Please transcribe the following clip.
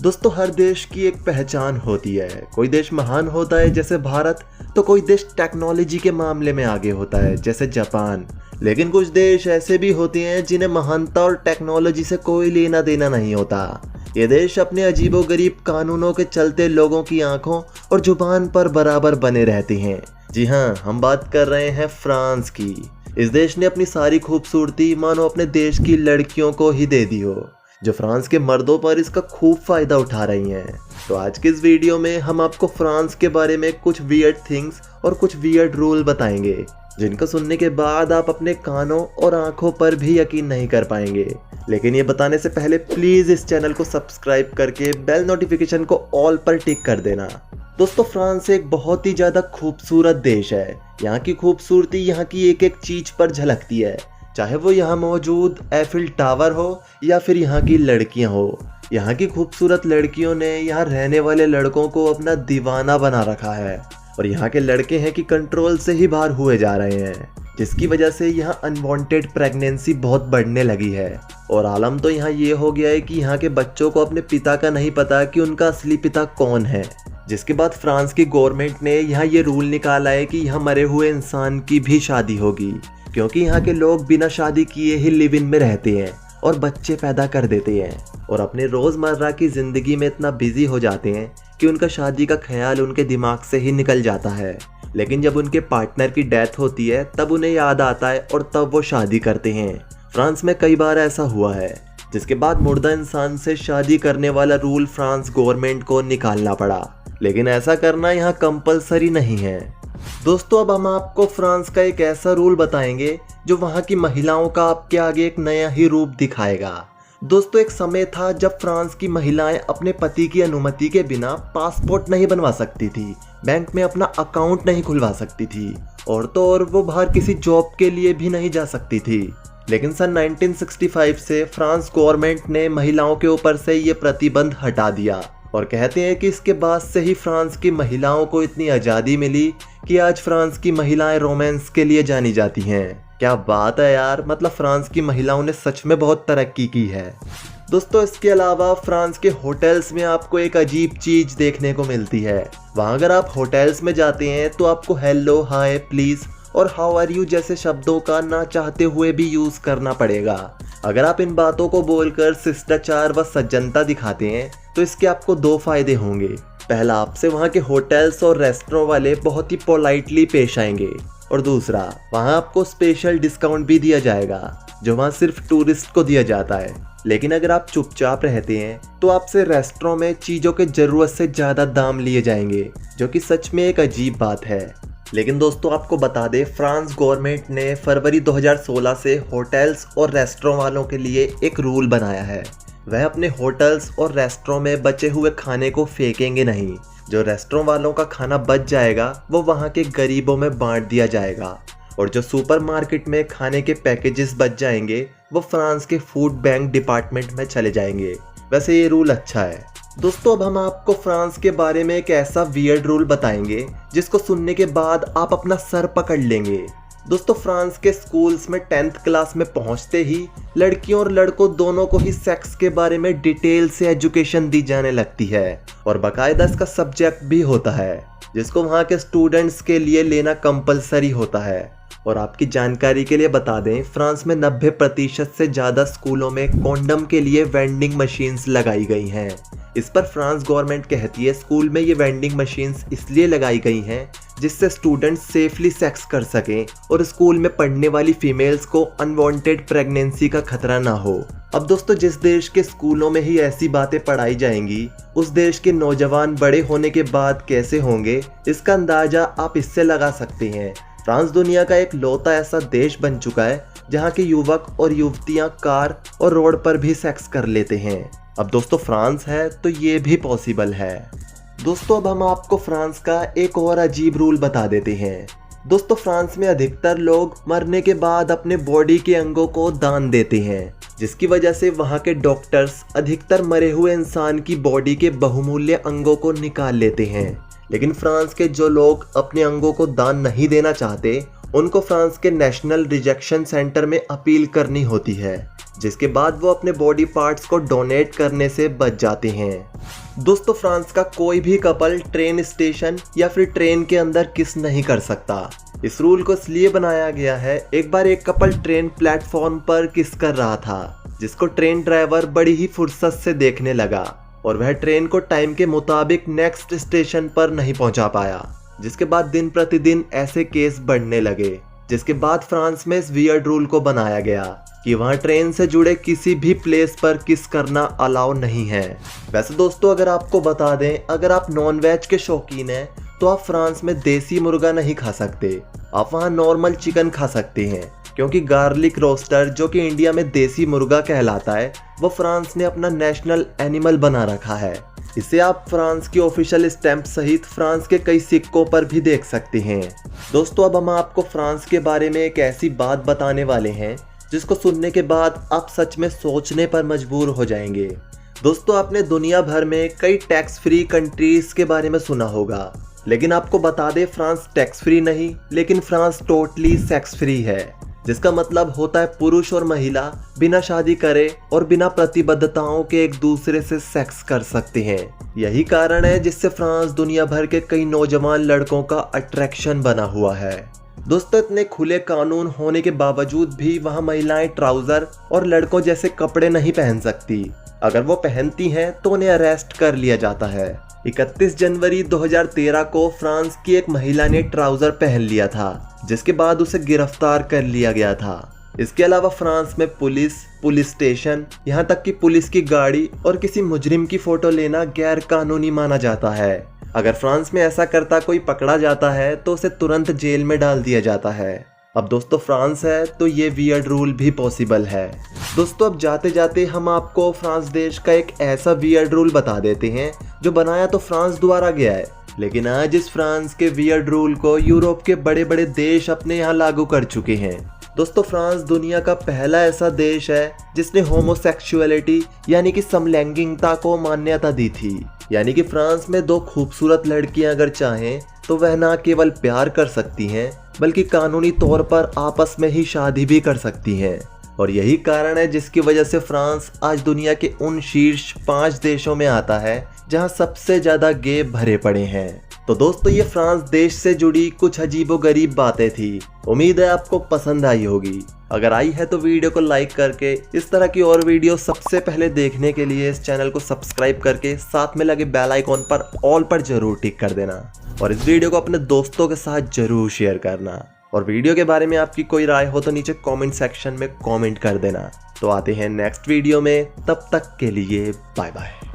दोस्तों हर देश की एक पहचान होती है। कोई देश महान होता है जैसे भारत, तो कोई देश टेक्नोलॉजी के मामले में आगे होता है जैसे जापान। लेकिन कुछ देश ऐसे भी होते हैं जिन्हें महानता और टेक्नोलॉजी से कोई लेना देना नहीं होता। ये देश अपने अजीबोगरीब कानूनों के चलते लोगों की आंखों और जुबान पर बराबर बने रहते हैं। जी हाँ, हम बात कर रहे हैं फ्रांस की। इस देश ने अपनी सारी खूबसूरती मानो अपने देश की लड़कियों को ही दे दी हो, जो फ्रांस के मर्दों पर इसका खूब फायदा उठा रही हैं। तो आज के इस वीडियो में हम आपको फ्रांस के बारे में कुछ वियर्ड थिंग्स और कुछ वियर्ड रूल बताएंगे, जिनको सुनने के बाद आप अपने कानों और आंखों पर भी यकीन नहीं कर पाएंगे। लेकिन ये बताने से पहले प्लीज इस चैनल को सब्सक्राइब करके बेल नोटिफिकेशन को ऑल पर टिक कर देना। दोस्तों फ्रांस एक बहुत ही ज्यादा खूबसूरत देश है। यहाँ की खूबसूरती यहाँ की एक एक चीज पर झलकती है, चाहे वो यहाँ मौजूद एफिल टावर हो या फिर यहाँ की लड़कियां हो। यहाँ की खूबसूरत लड़कियों ने यहाँ रहने वाले लड़कों को अपना दीवाना बना रखा है, और यहाँ के लड़के हैं कि कंट्रोल से ही बाहर हुए जा रहे हैं, जिसकी वजह से यहाँ अनवांटेड प्रेगनेंसी बहुत बढ़ने लगी है। और आलम तो यहाँ ये हो गया है कि यहाँ के बच्चों को अपने पिता का नहीं पता कि उनका असली पिता कौन है। जिसके बाद फ्रांस की गवर्नमेंट ने यहाँ ये रूल निकाला है कि यहाँ मरे हुए इंसान की भी शादी होगी, क्योंकि यहाँ के लोग बिना शादी किए ही लिव इन में रहते हैं और बच्चे पैदा कर देते हैं, और अपने रोज़मर्रा की ज़िंदगी में इतना बिजी हो जाते हैं कि उनका शादी का ख्याल उनके दिमाग से ही निकल जाता है। लेकिन जब उनके पार्टनर की डेथ होती है तब उन्हें याद आता है और तब वो शादी करते हैं। फ्रांस में कई बार ऐसा हुआ है, जिसके बाद मुर्दा इंसान से शादी करने वाला रूल फ्रांस गवर्नमेंट को निकालना पड़ा। लेकिन ऐसा करना यहाँ कंपलसरी नहीं है। दोस्तों अब हम आपको फ्रांस का एक ऐसा रूल बताएंगे जो वहाँ की महिलाओं का आपके आगे एक नया ही रूप दिखाएगा। दोस्तों एक समय था जब फ्रांस की महिलाएं अपने पति की अनुमति के बिना पासपोर्ट नहीं बनवा सकती थी, बैंक में अपना अकाउंट नहीं खुलवा सकती थी, और तो और वो बाहर किसी जॉब के लिए भी नहीं जा सकती थी। लेकिन सन 1965 से फ्रांस गवर्नमेंट ने महिलाओं के ऊपर से ये प्रतिबंध हटा दिया, और कहते हैं कि इसके बाद से ही फ्रांस की महिलाओं को इतनी आज़ादी मिली कि आज फ्रांस की महिलाएं रोमांस के लिए जानी जाती हैं। क्या बात है यार, मतलब फ्रांस की महिलाओं ने सच में बहुत तरक्की की है। दोस्तों इसके अलावा फ्रांस के होटल्स में आपको एक अजीब चीज़ देखने को मिलती है। वहाँ अगर आप होटल्स में जाते हैं तो आपको हेलो, हाय, प्लीज़ और हाउ आर यू जैसे शब्दों का ना चाहते हुए भी यूज़ करना पड़ेगा। अगर आप इन बातों को बोलकर शिष्टाचार व सज्जनता दिखाते हैं तो इसके आपको दो फायदे होंगे। पहला, आपसे वहाँ के होटल्स और रेस्टोरेंट वाले बहुत ही पोलाइटली पेश आएंगे, और दूसरा, वहाँ आपको स्पेशल डिस्काउंट भी दिया जाएगा जो वहाँ सिर्फ टूरिस्ट को दिया जाता है। लेकिन अगर आप चुपचाप रहते हैं तो आपसे रेस्टोरेंट में चीज़ों के ज़रूरत से ज़्यादा दाम लिए जाएंगे, जो कि सच में एक अजीब बात है। लेकिन दोस्तों आपको बता दें, फ्रांस गवर्नमेंट ने फरवरी 2016 से होटल्स और रेस्टोरेंट वालों के लिए एक रूल बनाया है। वह अपने होटल्स और रेस्टोरेंट में बचे हुए खाने को फेंकेंगे नहीं। जो रेस्टोरेंट वालों का खाना बच जाएगा वो वहाँ के गरीबों में बांट दिया जाएगा, और जो सुपरमार्केट में खाने के पैकेजेस बच जाएंगे वो फ्रांस के फूड बैंक डिपार्टमेंट में चले जाएंगे। वैसे ये रूल अच्छा है। दोस्तों अब हम आपको फ्रांस के बारे में एक ऐसा वियर्ड रूल बताएंगे जिसको सुनने के बाद आप अपना सर पकड़ लेंगे। दोस्तों फ्रांस के स्कूल्स में 10th क्लास में पहुंचते ही लड़कियों और लड़कों दोनों को ही सेक्स के बारे में डिटेल से एजुकेशन दी जाने लगती है, और बाकायदा इसका सब्जेक्ट भी होता है जिसको वहाँ के स्टूडेंट्स के लिए लेना कंपलसरी होता है। और आपकी जानकारी के लिए बता दें, फ्रांस में 90% से ज़्यादा स्कूलों में कॉन्डम के लिए वेंडिंग मशीन्स लगाई गई हैं। इस पर फ्रांस गवर्नमेंट कहती है स्कूल में ये वेंडिंग मशीन्स इसलिए लगाई गई हैं जिससे स्टूडेंट्स सेफली सेक्स कर सकें और स्कूल में पढ़ने वाली फीमेल्स को अनवांटेड प्रेगनेंसी का खतरा ना हो। अब दोस्तों जिस देश के स्कूलों में ही ऐसी बातें पढ़ाई जाएंगी, उस देश के नौजवान बड़े होने के बाद कैसे होंगे, इसका अंदाजा आप इससे लगा सकते हैं। फ्रांस दुनिया का एक लौता ऐसा देश बन चुका है जहाँ के युवक और युवतियाँ कार और रोड पर भी सेक्स कर लेते हैं। अब दोस्तों फ्रांस है तो ये भी पॉसिबल है। दोस्तों अब हम आपको फ्रांस का एक और अजीब रूल बता देते हैं। दोस्तों फ्रांस में अधिकतर लोग मरने के बाद अपने बॉडी के अंगों को दान देते हैं, जिसकी वजह से वहाँ के डॉक्टर्स अधिकतर मरे हुए इंसान की बॉडी के बहुमूल्य अंगों को निकाल लेते हैं। लेकिन फ्रांस के जो लोग अपने अंगों को दान नहीं देना चाहते उनको फ्रांस के नेशनल रिजेक्शन सेंटर में अपील करनी होती है, जिसके बाद वो अपने बॉडी पार्ट्स को डोनेट करने से बच जाते हैं। दोस्तों, फ्रांस का कोई भी कपल ट्रेन स्टेशन या फिर ट्रेन के अंदर किस नहीं कर सकता। इस रूल को इसलिए बनाया गया है, एक बार एक कपल ट्रेन प्लेटफॉर्म पर किस कर रहा था, जिसको ट्रेन ड्राइवर बड़ी ही फुर्सत से देखने लगा और वह ट्रेन को टाइम के मुताबिक नेक्स्ट स्टेशन पर नहीं पहुंचा पाया, जिसके बाद दिन प्रतिदिन ऐसे केस बढ़ने लगे, जिसके बाद फ्रांस में इस वियर्ड रूल को बनाया गया कि वहां ट्रेन से जुड़े किसी भी प्लेस पर किस करना अलाउ नहीं है। वैसे दोस्तों, अगर आपको बता दें, अगर आप नॉन वेज के शौकीन हैं तो आप फ्रांस में देसी मुर्गा नहीं खा सकते, आप वहां नॉर्मल चिकन खा सकते हैं, क्योंकि गार्लिक रोस्टर, जो कि इंडिया में देसी मुर्गा कहलाता है, वो फ्रांस ने अपना नेशनल एनिमल बना रखा है। इसे आप फ्रांस की ऑफिशियल स्टैंप सहित फ्रांस के कई सिक्कों पर भी देख सकते हैं। दोस्तों, अब हम आपको फ्रांस के बारे में एक ऐसी बात बताने वाले हैं जिसको सुनने के बाद आप सच में सोचने पर मजबूर हो जाएंगे। दोस्तों, आपने दुनिया भर में कई टैक्स फ्री कंट्रीज के बारे में सुना होगा, लेकिन आपको बता दें, फ्रांस टैक्स फ्री नहीं, लेकिन फ्रांस टोटली सेक्स फ्री है, जिसका मतलब होता है पुरुष और महिला बिना शादी करे और बिना प्रतिबद्धताओं के एक दूसरे से सेक्स कर सकते हैं। यही कारण है जिससे फ्रांस दुनिया भर के कई नौजवान लड़कों का अट्रैक्शन बना हुआ है। दोस्तों, इतने खुले कानून होने के बावजूद भी वहां महिलाएं ट्राउजर और लड़कों जैसे कपड़े नहीं पहन सकती। अगर वो पहनती हैं तो उन्हें अरेस्ट कर लिया जाता है। 31 जनवरी 2013 को फ्रांस की एक महिला ने ट्राउजर पहन लिया था, जिसके बाद उसे गिरफ्तार कर लिया गया था। इसके अलावा फ्रांस में पुलिस स्टेशन, यहाँ तक कि पुलिस की गाड़ी और किसी मुजरिम की फोटो लेना गैर कानूनी माना जाता है। अगर फ्रांस में ऐसा करता कोई पकड़ा जाता है तो उसे तुरंत जेल में डाल दिया जाता है। अब दोस्तों, फ्रांस है तो ये वियर्ड रूल भी पॉसिबल है। दोस्तों, अब जाते जाते हम आपको फ्रांस देश का एक ऐसा वियर्ड रूल बता देते हैं जो बनाया तो फ्रांस द्वारा गया है, लेकिन आज इस फ्रांस के वियर्ड रूल को यूरोप के बड़े बड़े देश अपने यहाँ लागू कर चुके हैं। दोस्तों, फ्रांस दुनिया का पहला ऐसा देश है जिसने होमोसेक्सुअलिटी यानी कि समलैंगिकता को मान्यता दी थी। यानी कि फ्रांस में दो खूबसूरत लड़कियां अगर चाहें तो वह न केवल प्यार कर सकती हैं, बल्कि कानूनी तौर पर आपस में ही शादी भी कर सकती हैं। और यही कारण है जिसकी वजह से फ्रांस आज दुनिया के उन शीर्ष 5 देशों में आता है जहां सबसे ज्यादा गे भरे पड़े हैं। तो दोस्तों, ये फ्रांस देश से जुड़ी कुछ अजीबोगरीब बातें थी। उम्मीद है आपको पसंद आई होगी। अगर आई है तो वीडियो को लाइक करके इस तरह की और वीडियो सबसे पहले देखने के लिए इस चैनल को सब्सक्राइब करके साथ में लगे बेल आइकॉन पर ऑल पर जरूर टिक कर देना और इस वीडियो को अपने दोस्तों के साथ जरूर शेयर करना। और वीडियो के बारे में आपकी कोई राय हो तो नीचे कमेंट सेक्शन में कमेंट कर देना। तो आते हैं नेक्स्ट वीडियो में, तब तक के लिए बाय बाय।